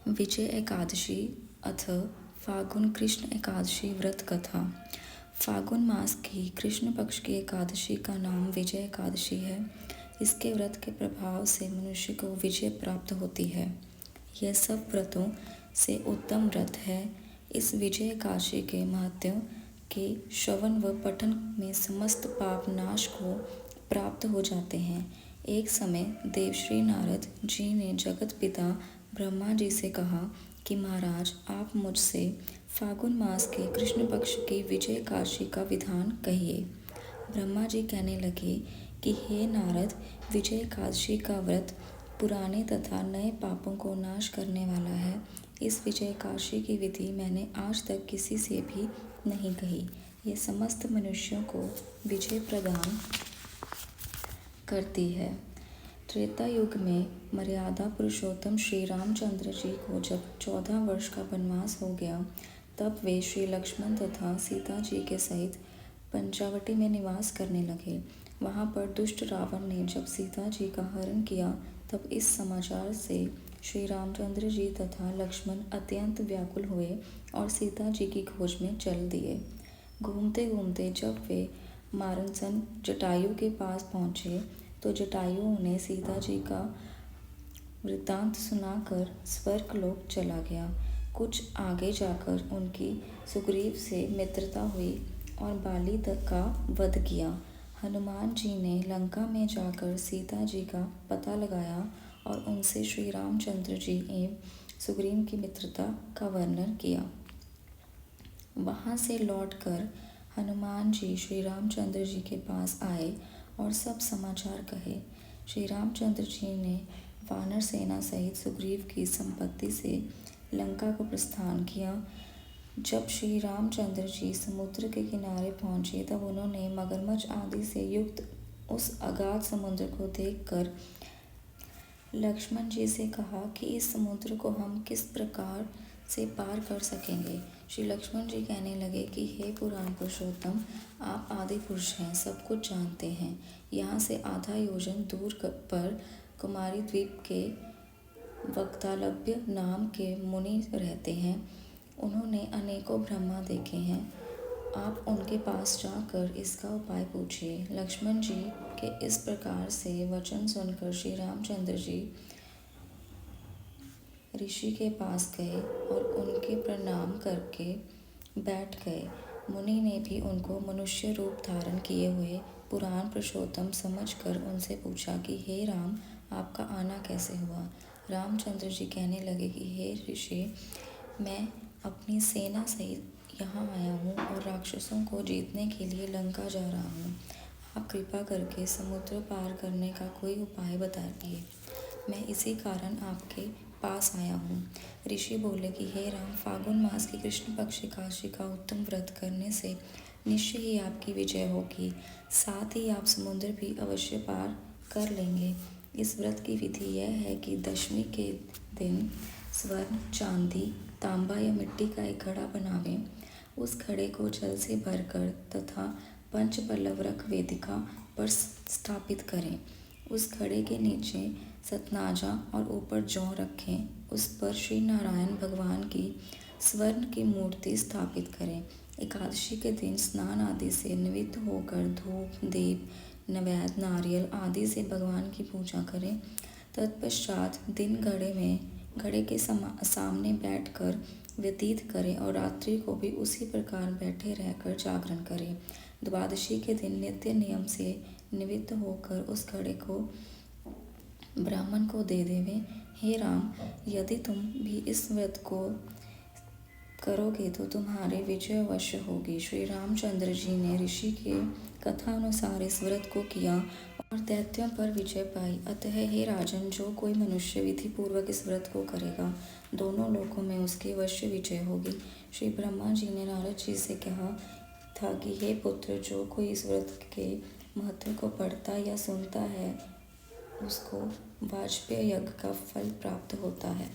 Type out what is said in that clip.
विजय एकादशी अथ फागुन कृष्ण एकादशी व्रत कथा। फागुन मास की कृष्ण पक्ष की एकादशी का नाम विजय एकादशी है। इसके व्रत के प्रभाव से मनुष्य को विजय प्राप्त होती है। यह सब व्रतों से उत्तम व्रत है। इस विजय एकादशी के महत्व के श्रवण व पठन में समस्त पाप नाश को प्राप्त हो जाते हैं। एक समय देवश्री नारद जी ने जगत पिता ब्रह्मा जी से कहा कि महाराज, आप मुझसे फागुन मास के कृष्ण पक्ष की विजय एकादशी का विधान कहिए। ब्रह्मा जी कहने लगे कि हे नारद, विजय एकादशी का व्रत पुराने तथा नए पापों को नाश करने वाला है। इस विजय एकादशी की विधि मैंने आज तक किसी से भी नहीं कही। यह समस्त मनुष्यों को विजय प्रदान करती है। त्रेता युग में मर्यादा पुरुषोत्तम श्री रामचंद्र जी को जब 14 वर्ष का वनवास हो गया, तब वे श्री लक्ष्मण तथा सीता जी के सहित पंचावटी में निवास करने लगे। वहां पर दुष्ट रावण ने जब सीता जी का हरण किया, तब इस समाचार से श्री रामचंद्र जी तथा लक्ष्मण अत्यंत व्याकुल हुए और सीता जी की खोज में चल दिए। घूमते घूमते जब वे मारनसन जटायु के पास पहुंचे, तो जटायु उन्हें सीता जी का वृत्तांत सुनाकर स्वर्गलोक चला गया। कुछ आगे जाकर उनकी सुग्रीव से मित्रता हुई और बाली तक का वध किया। हनुमान जी ने लंका में जाकर सीता जी का पता लगाया और उनसे श्री रामचंद्र जी एवं सुग्रीव की मित्रता का वर्णन किया। वहां से लौटकर हनुमान जी श्री रामचंद्र जी के पास आए और सब समाचार कहे। श्री रामचंद्र जी ने वानर सेना सहित सुग्रीव की संपत्ति से लंका को प्रस्थान किया। जब श्री रामचंद्र जी समुद्र के किनारे पहुंचे, तब उन्होंने मगरमच्छ आदि से युक्त उस अगाध समुद्र को देखकर लक्ष्मण जी से कहा कि इस समुद्र को हम किस प्रकार से पार कर सकेंगे। श्री लक्ष्मण जी कहने लगे कि हे पुराण पुरुषोत्तम, आप आदि पुरुष हैं, सब कुछ जानते हैं। यहाँ से आधा योजन दूर पर कुमारी द्वीप के वक्तालभ्य नाम के मुनि रहते हैं। उन्होंने अनेकों ब्रह्मा देखे हैं। आप उनके पास जाकर इसका उपाय पूछिए। लक्ष्मण जी के इस प्रकार से वचन सुनकर श्री रामचंद्र जी ऋषि के पास गए और उनके प्रणाम करके बैठ गए। मुनि ने भी उनको मनुष्य रूप धारण किए हुए पुराण पुरुषोत्तम समझकर उनसे पूछा कि हे राम, आपका आना कैसे हुआ। रामचंद्र जी कहने लगे कि हे ऋषि, मैं अपनी सेना सहित यहाँ आया हूँ और राक्षसों को जीतने के लिए लंका जा रहा हूँ। आप कृपा करके समुद्र पार करने का कोई उपाय बताइए। मैं इसी कारण आपके पास आया हूँ। ऋषि बोले कि हे राम, फागुन मास की कृष्ण पक्ष एकादशी का उत्तम व्रत करने से निश्चय ही आपकी विजय होगी। साथ ही आप समुद्र भी अवश्य पार कर लेंगे। इस व्रत की विधि यह है कि दशमी के दिन स्वर्ण, चांदी, तांबा या मिट्टी का एक घड़ा बनावें। उस घड़े को जल से भरकर तथा पंचपल्लव रख वेदिका पर स्थापित करें। उस घड़े के नीचे सतनाजा और ऊपर जौ रखें। उस पर श्री नारायण भगवान की स्वर्ण की मूर्ति स्थापित करें। एकादशी के दिन स्नान आदि से निवृत्त होकर धूप, दीप, नैवेद्य, नारियल आदि से भगवान की पूजा करें। तत्पश्चात दिन घड़े के सामने बैठकर व्यतीत करें और रात्रि को भी उसी प्रकार बैठे रहकर जागरण करें। द्वादशी के दिन नित्य नियम से निवृत्त होकर उस घड़े को ब्राह्मण को दे देवें। हे राम, यदि तुम भी इस व्रत को करोगे तो तुम्हारे विजय अवश्य होगी। श्री रामचंद्र जी ने ऋषि के कथा अनुसार इस व्रत को किया और दैत्यों पर विजय पाई। अतः हे राजन, जो कोई मनुष्य विधि पूर्वक इस व्रत को करेगा, दोनों लोकों में उसकी अवश्य विजय होगी। श्री ब्रह्मा जी ने नारद जी से कहा था कि हे पुत्र, जो कोई इस व्रत के महत्व को पढ़ता या सुनता है, उसको वाजपेय यज्ञ का फल प्राप्त होता है।